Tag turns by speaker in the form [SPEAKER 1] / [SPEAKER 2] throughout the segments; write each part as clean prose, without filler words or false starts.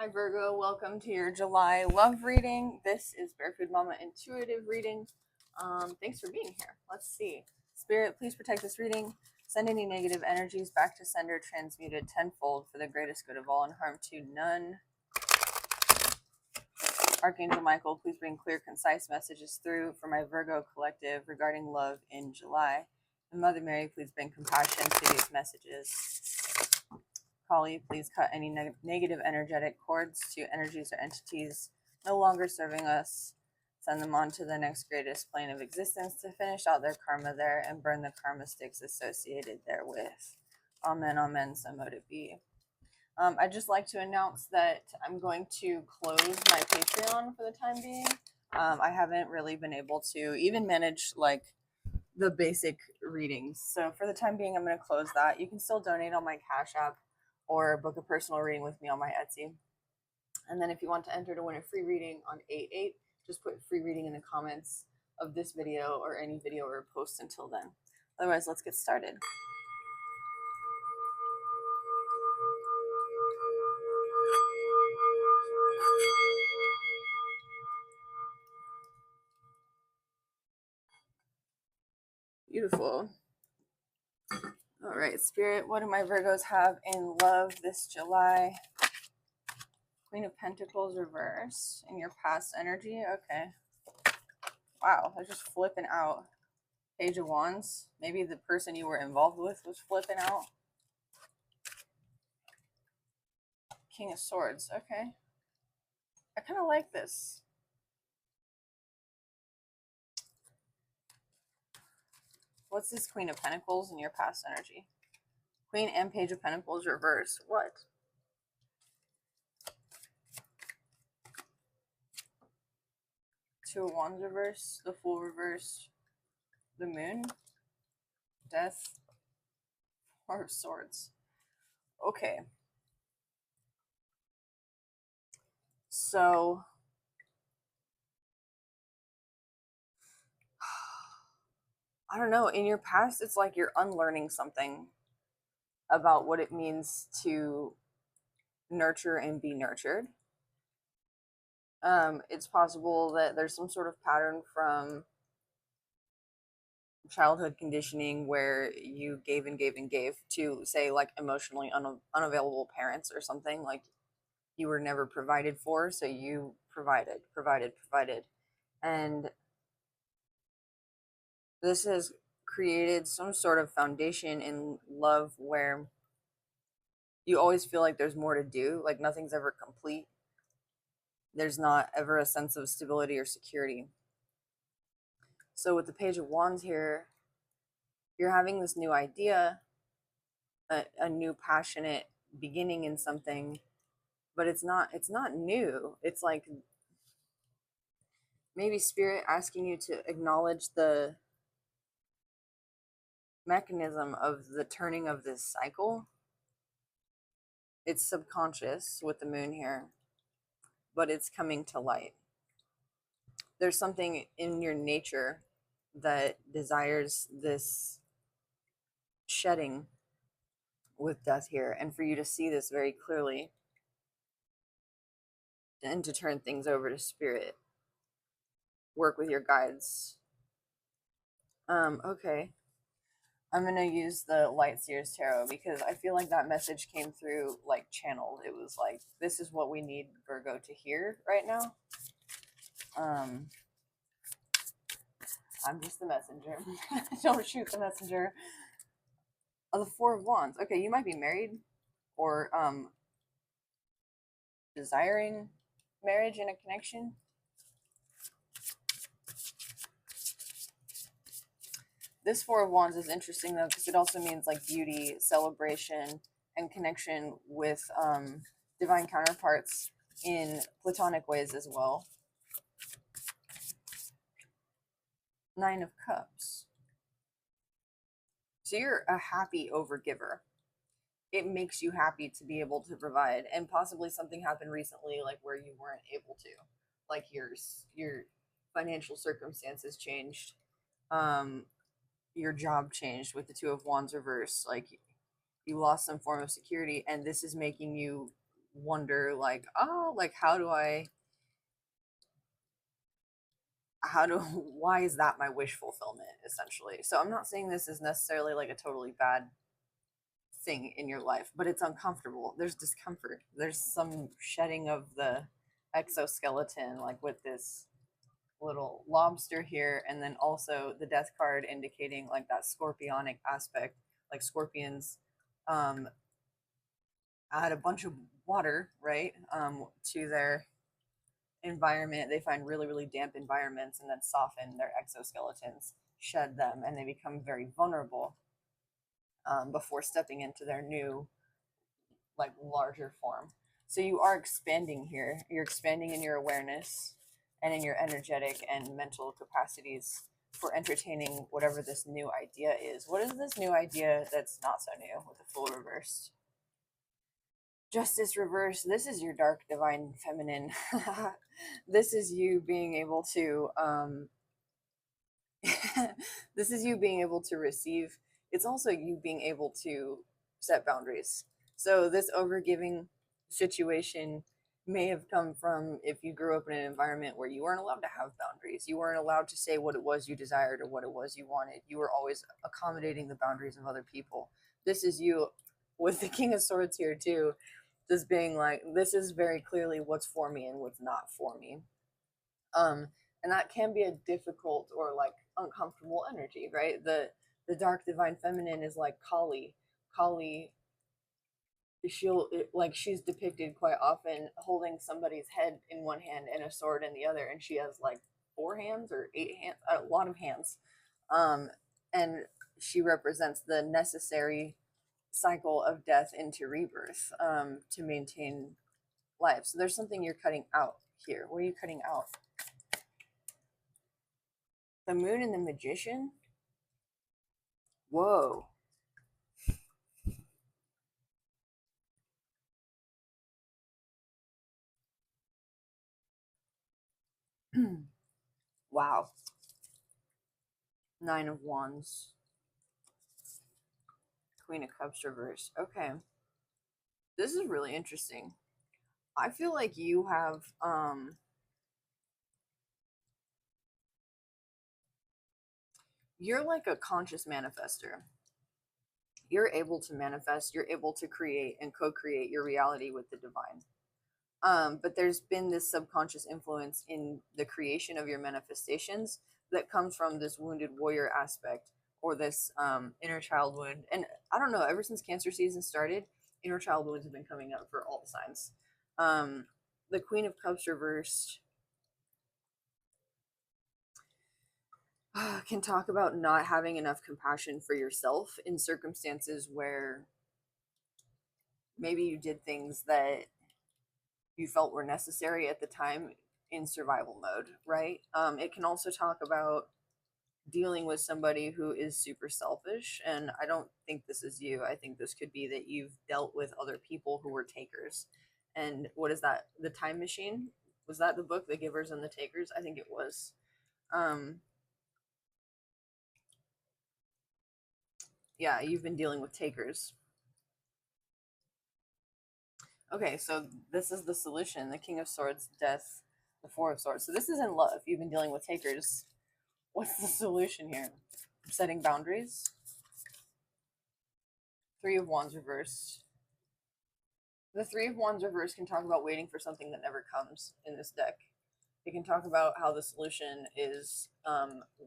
[SPEAKER 1] Hi Virgo, welcome to your July love reading. This is Barefoot Mama Intuitive Reading. Thanks for being here. Let's see. Spirit, please protect this reading. Send any negative energies back to sender, transmuted tenfold for the greatest good of all and harm to none. Archangel Michael, please bring clear, concise messages through for my Virgo collective regarding love in July. And Mother Mary, please bring compassion to these messages. Kali, please cut any negative energetic cords to energies or entities no longer serving us. Send them on to the next greatest plane of existence to finish out their karma there and burn the karma sticks associated therewith. Amen, amen, so mote it be. I'd just like to announce that I'm going to close my Patreon for the time being. I haven't really been able to even manage like the basic readings. So for the time being, I'm going to close that. You can still donate on my Cash App or book a personal reading with me on my Etsy. And then if you want to enter to win a free reading on 8/8, just put free reading in the comments of this video or any video or post until then. Otherwise, let's get started. Beautiful. All right, Spirit, what do my Virgos have in love this July? Queen of Pentacles reverse in your past energy. Okay. Wow, they're just flipping out. Page of Wands. Maybe the person you were involved with was flipping out. King of Swords. Okay. I kind of like this. What's this Queen of Pentacles in your past energy? Queen and Page of Pentacles reverse. What? Two of Wands reverse. The Fool reverse. The Moon. Death. Four of Swords. Okay. So I don't know. In your past, it's like you're unlearning something about what it means to nurture and be nurtured. It's possible that there's some sort of pattern from childhood conditioning where you gave and gave and gave to, say, like emotionally unavailable parents or something. Like you were never provided for, so you provided. And this has created some sort of foundation in love where you always feel like there's more to do, like nothing's ever complete. There's not ever a sense of stability or security. So with the Page of Wands here, you're having this new idea, a new passionate beginning in something, but it's not new. It's like maybe Spirit asking you to acknowledge the mechanism of the turning of this cycle. It's subconscious with the Moon here, but it's coming to light. There's something in your nature that desires this shedding with death here, and for you to see this very clearly and to turn things over to Spirit, work with your guides. Okay, I'm gonna use the Light Seers Tarot because I feel like that message came through like channeled. It was like, this is what we need Virgo to hear right now. I'm just the messenger. Don't shoot the messenger. The Four of Wands. Okay, you might be married or desiring marriage and a connection. This Four of Wands is interesting though, because it also means like beauty, celebration, and connection with divine counterparts in platonic ways as well. Nine of Cups. So you're a happy overgiver. It makes you happy to be able to provide, and possibly something happened recently like where you weren't able to, like your financial circumstances changed, your job changed with the Two of Wands reverse, like you lost some form of security, and this is making you wonder like, oh, like how do why is that my wish fulfillment essentially? So I'm not saying this is necessarily like a totally bad thing in your life, but it's uncomfortable. There's discomfort. There's some shedding of the exoskeleton, like with this little lobster here, and then also the death card indicating like that scorpionic aspect, like scorpions um, add a bunch of water, right, to their environment. They find really, really damp environments and then soften their exoskeletons, shed them, and they become very vulnerable before stepping into their new, like, larger form. So you are expanding here. You're expanding in your awareness and in your energetic and mental capacities for entertaining whatever this new idea is. What is this new idea that's not so new with the Fool reversed? Justice reverse. This is your dark divine feminine. This is you being able to this is you being able to receive. It's also you being able to set boundaries. So this overgiving situation may have come from if you grew up in an environment where you weren't allowed to have boundaries. You weren't allowed to say what it was you desired or what it was you wanted. You were always accommodating the boundaries of other people. This is you with the King of Swords here too, just being like, this is very clearly what's for me and what's not for me. um and that can be a difficult or like uncomfortable energy, right? The dark divine feminine is like Kali. She'll like, she's depicted quite often holding somebody's head in one hand and a sword in the other, and she has like 4 hands or 8 hands, a lot of hands. Um and she represents the necessary cycle of death into rebirth, to maintain life. So there's something you're cutting out here. What are you cutting out? The moon and the magician. Whoa. Wow. 9 of Wands. Queen of Cups reverse. Okay. This is really interesting. I feel like you have you're like a conscious manifester. You're able to manifest, you're able to create and co-create your reality with the divine. But there's been this subconscious influence in the creation of your manifestations that comes from this wounded warrior aspect, or this inner child wound. And I don't know, ever since Cancer season started, inner child wounds have been coming up for all the signs. The Queen of Cups reversed can talk about not having enough compassion for yourself in circumstances where maybe you did things that you felt were necessary at the time in survival mode, right? It can also talk about dealing with somebody who is super selfish. And I don't think this is you. I think this could be that you've dealt with other people who were takers. And what is that? The Time Machine? Was that the book, The Givers and the Takers? I think it was. Um, yeah, you've been dealing with takers. Okay, so this is the solution: the King of Swords, Death, the Four of Swords. So this is in love. You've been dealing with takers. What's the solution here? Setting boundaries. 3 of Wands reversed. The 3 of Wands reversed can talk about waiting for something that never comes in this deck. It can talk about how the solution is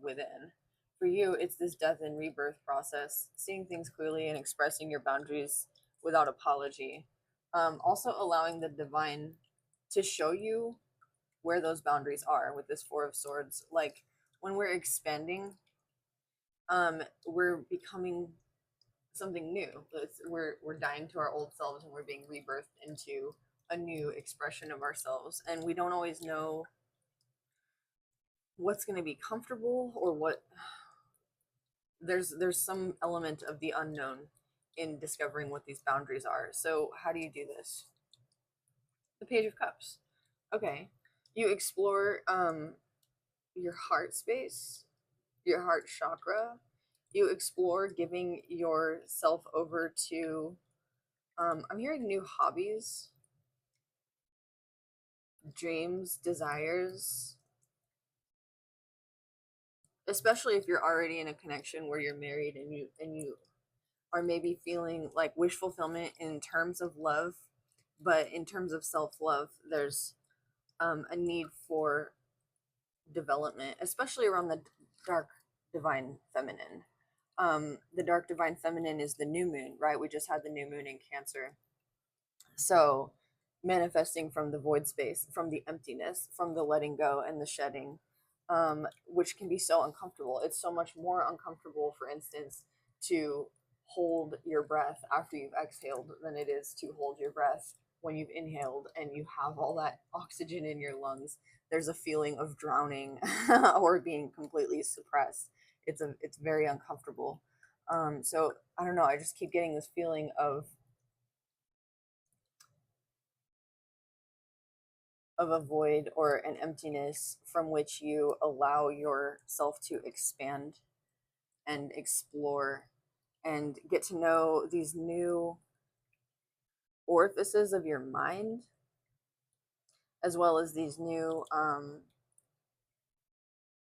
[SPEAKER 1] within. For you, it's this death and rebirth process, seeing things clearly and expressing your boundaries without apology. Also allowing the divine to show you where those boundaries are with this 4 of Swords. Like, when we're expanding, we're becoming something new. We're dying to our old selves and we're being rebirthed into a new expression of ourselves. And we don't always know what's going to be comfortable, or what there's some element of the unknown in discovering what these boundaries are. So how do you do this? The Page of Cups. Okay. You explore your heart space, your heart chakra. You explore giving yourself over to I'm hearing new hobbies. dreams, desires, especially if you're already in a connection where you're married and you are maybe feeling like wish fulfillment in terms of love, but in terms of self-love, there's a need for development, especially around the dark divine feminine. The dark divine feminine is the new moon, right? We just had the new moon in Cancer. So manifesting from the void space, from the emptiness, from the letting go and the shedding, which can be so uncomfortable. It's so much more uncomfortable, for instance, to hold your breath after you've exhaled than it is to hold your breath when you've inhaled and you have all that oxygen in your lungs. There's a feeling of drowning or being completely suppressed. It's very uncomfortable. So I don't know. I just keep getting this feeling of a void or an emptiness from which you allow yourself to expand and explore and get to know these new orifices of your mind, as well as these new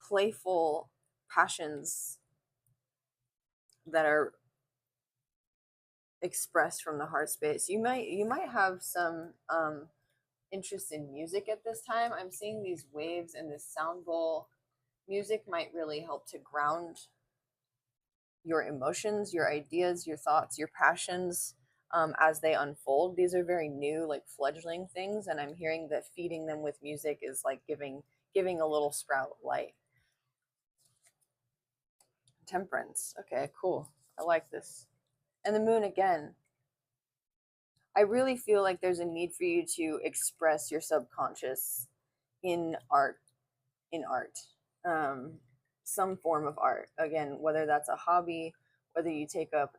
[SPEAKER 1] playful passions that are expressed from the heart space. You might have some interest in music at this time. I'm seeing these waves and this sound bowl. Music might really help to ground your emotions, your ideas, your thoughts, your passions as they unfold. These are very new, like fledgling things, and I'm hearing that feeding them with music is like giving a little sprout of light. Temperance. Okay, cool. I like this. And the moon again. I really feel like there's a need for you to express your subconscious in art, in art. Some form of art. Again, whether that's a hobby, whether you take up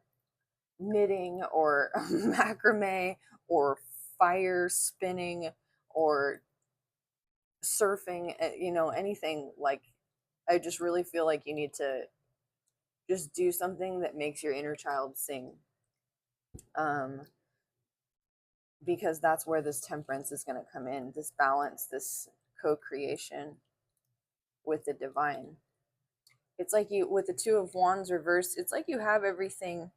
[SPEAKER 1] knitting or macrame or fire spinning or surfing, anything. Like, I just really feel like you need to just do something that makes your inner child sing, um, because that's where this temperance is going to come in, this balance, this co-creation with the divine. It's like you, with the Two of Wands reversed, it's like you have everything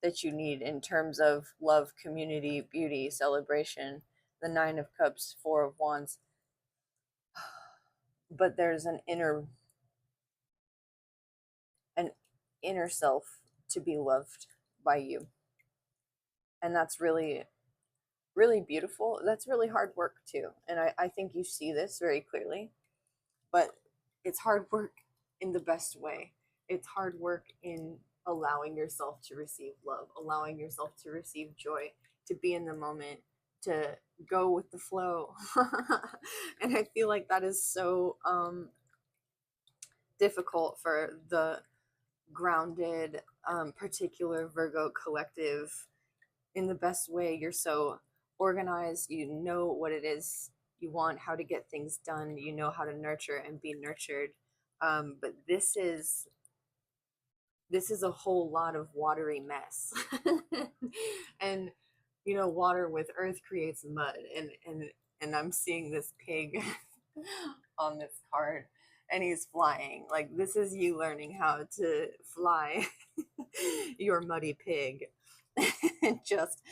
[SPEAKER 1] that you need in terms of love, community, beauty, celebration. The Nine of Cups, Four of Wands. But there's an inner self to be loved by you. And that's really, really beautiful. That's really hard work too. And I think you see this very clearly. But it's hard work in the best way. It's hard work in allowing yourself to receive love, allowing yourself to receive joy, to be in the moment, to go with the flow. And I feel like that is so difficult for the grounded, particular Virgo collective. In the best way, you're so organized, you know what it is you want, how to get things done, you know how to nurture and be nurtured. But this is a whole lot of watery mess. And water with earth creates mud, and I'm seeing this pig on this card, and he's flying. Like, this is you learning how to fly your muddy pig and just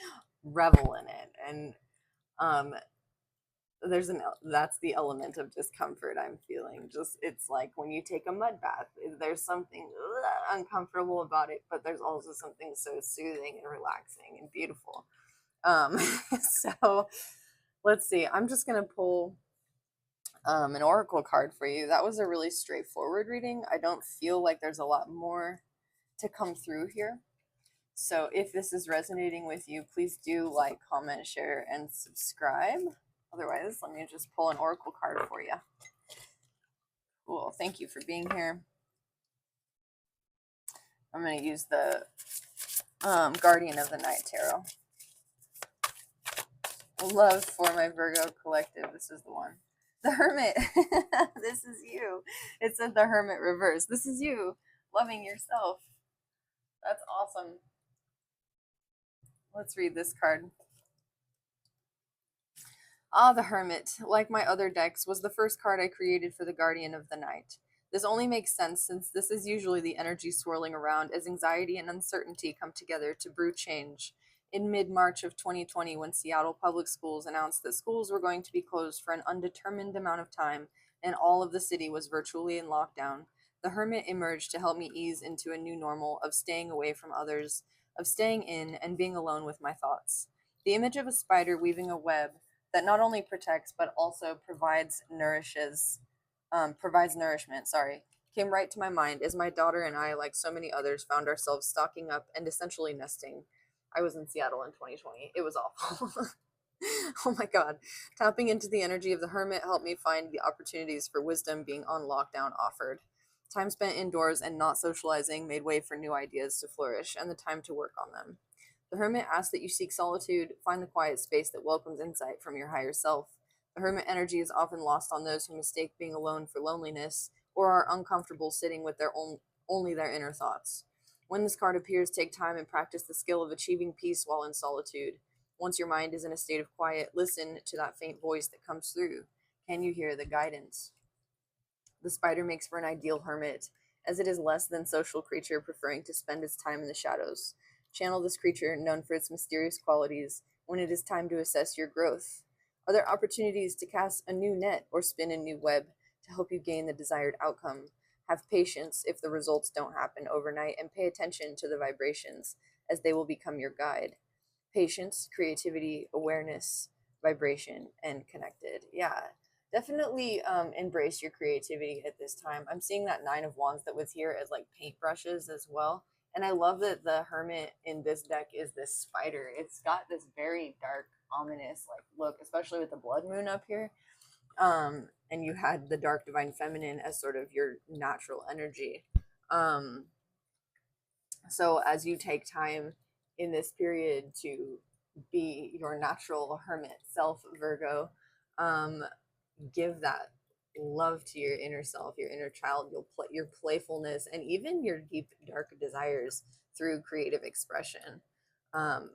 [SPEAKER 1] revel in it. And that's the element of discomfort I'm feeling. Just, it's like when you take a mud bath, there's something uncomfortable about it, but there's also something so soothing and relaxing and beautiful. So let's see, I'm just gonna pull an oracle card for you. That was a really straightforward reading. I don't feel like there's a lot more to come through here. So if this is resonating with you, please do like, comment, share, and subscribe. Otherwise, let me just pull an oracle card for you. Cool. Thank you for being here. I'm going to use the Guardian of the Night Tarot. Love for my Virgo collective. This is the one. The Hermit. This is you. It said the Hermit reverse. This is you. Loving yourself. That's awesome. Let's read this card. Ah, the Hermit, like my other decks, was the first card I created for the Guardian of the Night. This only makes sense since this is usually the energy swirling around as anxiety and uncertainty come together to brew change. In mid March of 2020, when Seattle Public Schools announced that schools were going to be closed for an undetermined amount of time and all of the city was virtually in lockdown, the Hermit emerged to help me ease into a new normal of staying away from others, of staying in and being alone with my thoughts. The image of a spider weaving a web that not only protects but also provides nourishment, sorry, came right to my mind as my daughter and I, like so many others, found ourselves stocking up and essentially nesting. I was in Seattle in 2020. It was awful. Oh my god. Tapping into the energy of the Hermit helped me find the opportunities for wisdom being on lockdown offered. Time spent indoors and not socializing made way for new ideas to flourish and the time to work on them. The Hermit asks that you seek solitude, find the quiet space that welcomes insight from your higher self. The Hermit energy is often lost on those who mistake being alone for loneliness or are uncomfortable sitting with only their inner thoughts. When this card appears, take time and practice the skill of achieving peace while in solitude. Once your mind is in a state of quiet, listen to that faint voice that comes through. Can you hear the guidance? The spider makes for an ideal hermit, as it is less than social creature preferring to spend its time in the shadows. Channel this creature, known for its mysterious qualities, when it is time to assess your growth. Are there opportunities to cast a new net or spin a new web to help you gain the desired outcome? Have patience if the results don't happen overnight and pay attention to the vibrations as they will become your guide. Patience, creativity, awareness, vibration, and connected. Yeah, definitely embrace your creativity at this time. I'm seeing that Nine of Wands that was here as like paintbrushes as well. And I love that the Hermit in this deck is this spider. It's got this very dark, ominous like look, especially with the blood moon up here. And you had the dark divine feminine as sort of your natural energy. Um, so as you take time in this period to be your natural hermit self, Virgo, um, give that love to your inner self, your inner child, your playfulness, and even your deep, dark desires through creative expression. Um,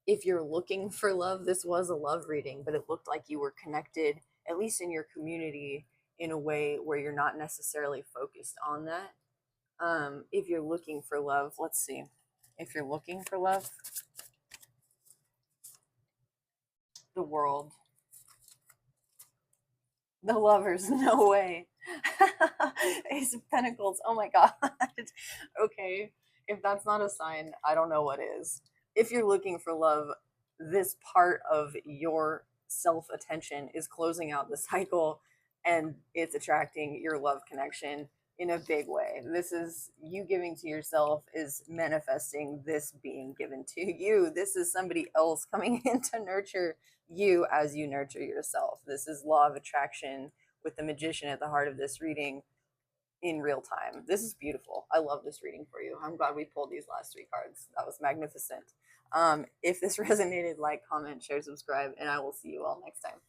[SPEAKER 1] if you're looking for love, this was a love reading, but it looked like you were connected, at least in your community, in a way where you're not necessarily focused on that. If you're looking for love, let's see. If you're looking for love, the world, the lovers, no way. Ace of Pentacles, oh my god. Okay, if that's not a sign, I don't know what is. If you're looking for love, this part of your self attention is closing out the cycle and it's attracting your love connection in a big way. This is you giving to yourself, is manifesting this being given to you. This is somebody else coming in to nurture you as you nurture yourself. This is law of attraction with the magician at the heart of this reading in real time. This is beautiful. I love this reading for you. I'm glad we pulled these last three cards. That was magnificent. If this resonated, like, comment, share, subscribe, and I will see you all next time.